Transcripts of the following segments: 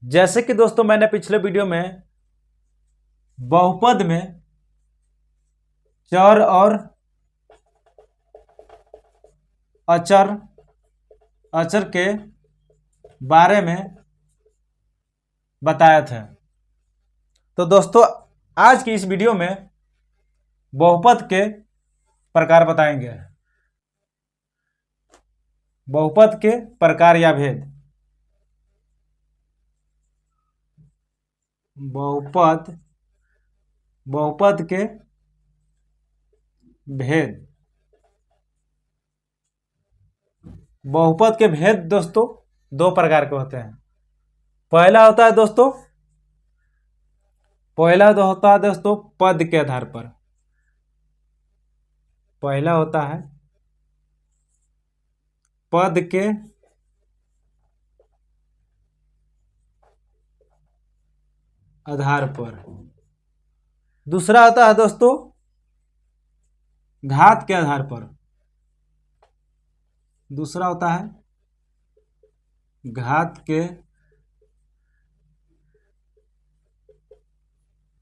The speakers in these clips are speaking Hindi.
जैसे कि दोस्तों मैंने पिछले वीडियो में बहुपद में चर और अचर के बारे में बताया था। तो दोस्तों आज की इस वीडियो में बहुपद के प्रकार बताएंगे, बहुपद के प्रकार या भेद। बहुपद के भेद। बहुपद के भेद दोस्तों दो प्रकार के होते हैं। पहला होता है दोस्तों पद के आधार पर। पहला होता है पद के आधार पर। दूसरा होता है दोस्तों घात के आधार पर। दूसरा होता है घात के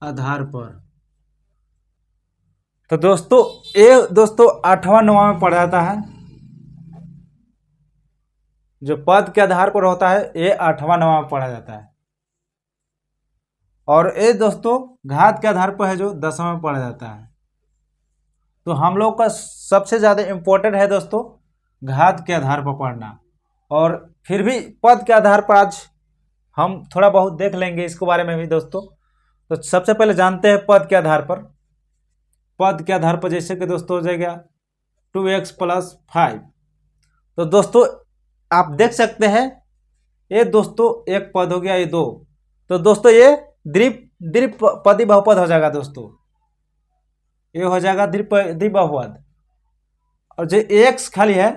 आधार पर। तो दोस्तों ये दोस्तों 8वां 9वां में पढ़ जाता है। जो पद के आधार पर होता है ये 8वां 9वां में पढ़ा जाता है, और ये दोस्तों घात के आधार पर है जो 10वां में पढ़ा जाता है। तो हम लोग का सबसे ज़्यादा इम्पोर्टेंट है दोस्तों घात के आधार पर पढ़ना, और फिर भी पद के आधार पर आज हम थोड़ा बहुत देख लेंगे इसके बारे में भी दोस्तों। तो सबसे पहले जानते हैं पद के आधार पर। पद के आधार पर जैसे कि दोस्तों हो जाएगा 2x + 5। तो दोस्तों आप देख सकते हैं ये दोस्तों एक पद हो गया, ये दो। तो दोस्तों ये द्विपदी बहुपद हो जाएगा दोस्तों, ये हो जाएगा द्विपदी बहुपद। और जो x खाली है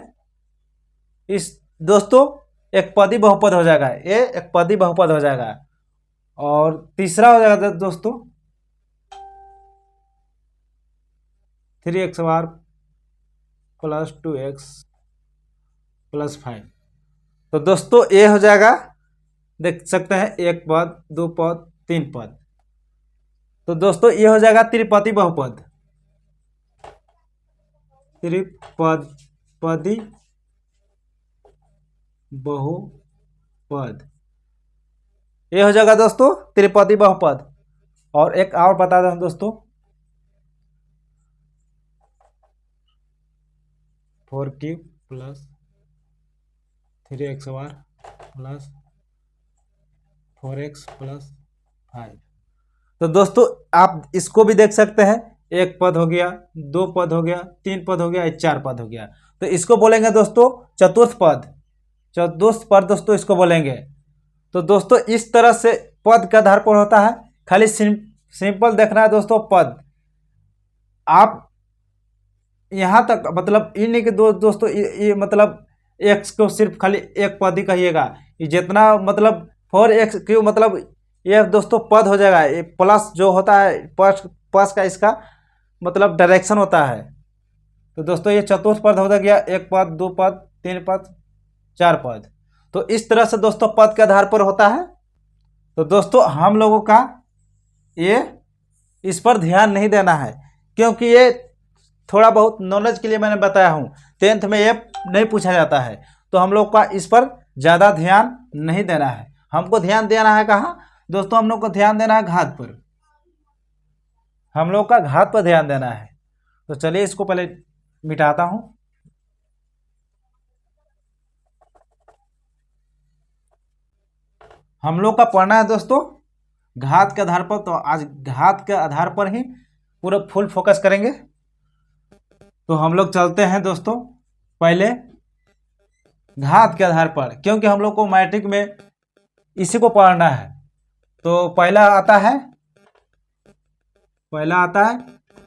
इस दोस्तों एक पदी बहुपद हो जाएगा, ये एक पदी बहुपद हो जाएगा। और तीसरा हो जाएगा दोस्तों 3x² + 2x + 5। तो दोस्तों ये हो जाएगा, देख सकते हैं एक पद, दो पद, तीन पद। तो दोस्तों ये हो जाएगा त्रिपदी बहुपद। त्रिपदी बहुपद ये हो जाएगा दोस्तों त्रिपदी बहुपद। और एक और बता दें दोस्तों 4³ + 3x² + 4x + 5। तो दोस्तों आप इसको भी देख सकते हैं, एक पद हो गया, दो पद हो गया, तीन पद हो गया, चार पद हो गया। तो इसको बोलेंगे दोस्तों चतुर्थ पद। चतुर्थ पद दोस्तों इसको बोलेंगे। तो दोस्तों इस तरह से पद के आधार पर होता है। खाली सिंपल देखना है दोस्तों पद। आप यहाँ तक मतलब इन नहीं कि दोस्तों ये मतलब x को सिर्फ खाली एक पद ही कहिएगा। ये जितना मतलब 4x³ मतलब ये दोस्तों पद हो जाएगा। ये प्लस जो होता है प्लस का इसका मतलब डायरेक्शन होता है। तो दोस्तों ये चतुर्थ पद हो गया, एक पद, दो पद, तीन पद, चार पद। तो इस तरह से दोस्तों पद के आधार पर होता है। तो दोस्तों हम लोगों का ये इस पर ध्यान नहीं देना है, क्योंकि ये थोड़ा बहुत नॉलेज के लिए मैंने बताया हूँ। 10th में ये नहीं पूछा जाता है, तो हम लोग का इस पर ज़्यादा ध्यान नहीं देना है। हमको ध्यान देना है कहाँ दोस्तों? हम लोग को ध्यान देना है घात पर। हम लोग का घात पर ध्यान देना है। तो चलिए इसको पहले मिटाता हूँ। हम लोग का पढ़ना है दोस्तों घात के आधार पर। तो आज घात के आधार पर ही पूरा फुल फोकस करेंगे। तो हम लोग चलते हैं दोस्तों पहले घात के आधार पर, क्योंकि हम लोग को मैट्रिक में इसी को पढ़ना है। तो पहला आता है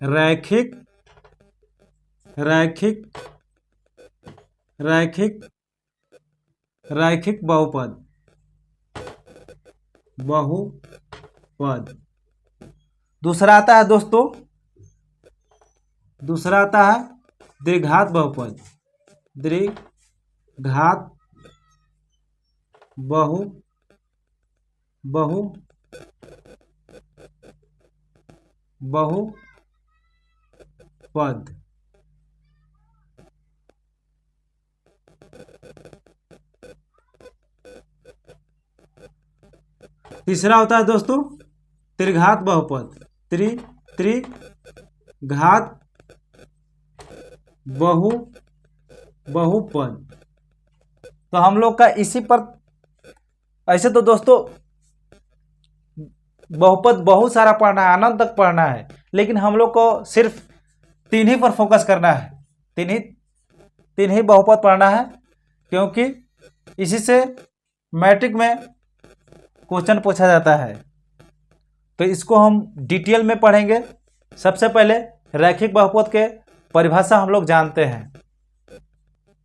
रैखिक बहुपद। दूसरा आता है दोस्तों द्विघात बहुपद। द्विघात बहुपद। बहुपद। तीसरा होता है दोस्तों त्रिघात बहुपद। त्रिघात बहुपद। तो हम लोग का इसी पर, ऐसे तो दोस्तों बहुपद बहुत सारा पढ़ना है, अनंत तक पढ़ना है, लेकिन हम लोग को सिर्फ तीन ही पर फोकस करना है। तीन ही बहुपद पढ़ना है, क्योंकि इसी से मैट्रिक में क्वेश्चन पूछा जाता है। तो इसको हम डिटेल में पढ़ेंगे। सबसे पहले रैखिक बहुपद के परिभाषा हम लोग जानते हैं।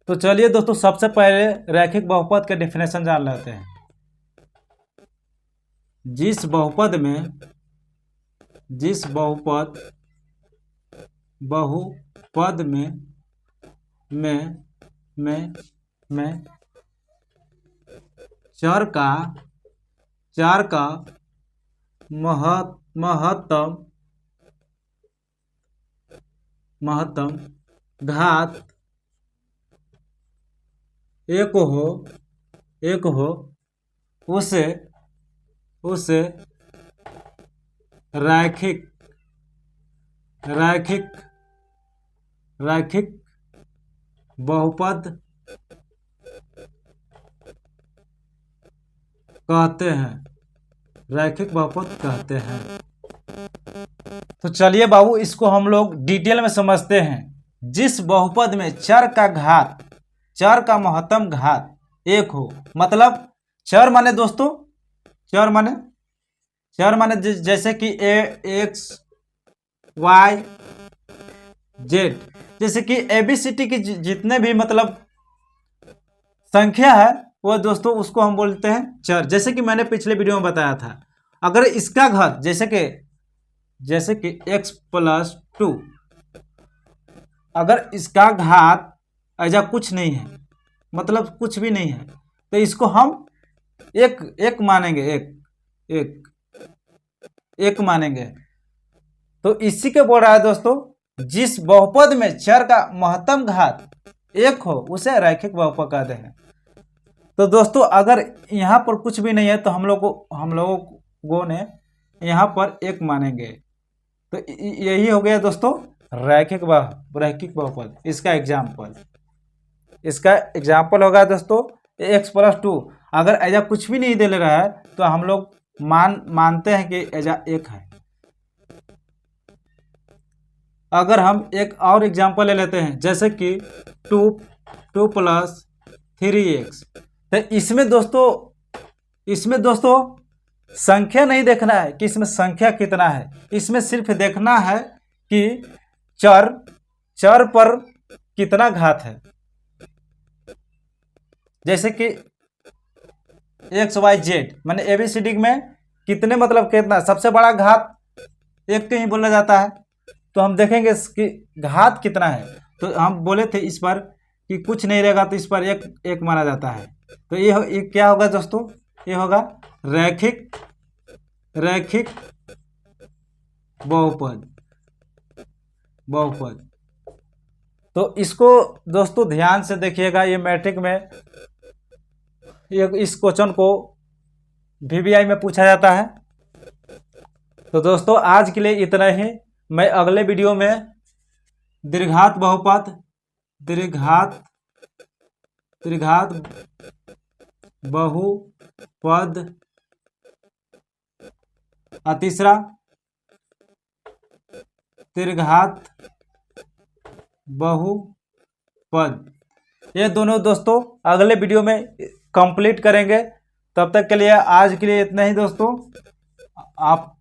तो चलिए दोस्तों, सबसे पहले रैखिक बहुपद के डेफिनेशन जान लेते हैं। जिस बहुपद में चर का महत्तम घात एक हो उसे रैखिक बहुपद कहते हैं। रैखिक बहुपद कहते हैं। तो चलिए बाबू, इसको हम लोग डिटेल में समझते हैं। जिस बहुपद में चर का महत्तम घात एक हो, मतलब चर माने दोस्तों, चर माने जैसे कि x y z, जैसे कि ABCD की जितने भी मतलब संख्या है वो दोस्तों उसको हम बोलते हैं चर। जैसे कि मैंने पिछले वीडियो में बताया था, अगर इसका घात जैसे कि x+2, अगर इसका घात ऐसा कुछ नहीं है, मतलब कुछ भी नहीं है, तो इसको हम एक मानेंगे, एक मानेंगे। तो इसी के बोल रहा है दोस्तों, जिस बहुपद में चर का महत्तम घात एक हो उसे रैखिक बहुपद कहते हैं। तो दोस्तों अगर यहाँ पर कुछ भी नहीं है तो हम लोगों ने यहाँ पर एक मानेंगे। तो यही हो गया दोस्तों रैखिक बहुपद। इसका एग्जाम्पल होगा दोस्तों x+2। अगर ऐसा कुछ भी नहीं दे ले रहा है तो हम लोग मानते हैं कि ऐसा एक है। अगर हम एक और एग्जाम्पल ले लेते हैं, जैसे कि 2 + 3x, तो इसमें दोस्तों संख्या नहीं देखना है कि इसमें संख्या कितना है, इसमें सिर्फ देखना है कि चर पर कितना घात है। जैसे कि x y z माने ABCD में कितने, मतलब कितना, सबसे बड़ा घात एक के ही बोला जाता है। तो हम देखेंगे कि घात कितना है। तो हम बोले थे इस पर कि कुछ नहीं रहेगा तो इस पर एक माना जाता है। तो ये क्या होगा दोस्तों, ये होगा रैखिक बहुपद। तो इसको दोस्तों ध्यान से देखिएगा, ये मैट्रिक में इस क्वेश्चन को VBI में पूछा जाता है। तो दोस्तों आज के लिए इतना ही। मैं अगले वीडियो में त्रिघात बहुपद, तीसरा त्रिघात बहुपद, ये दोनों दोस्तों अगले वीडियो में कंप्लीट करेंगे। तब तक के लिए आज के लिए इतना ही दोस्तों। आप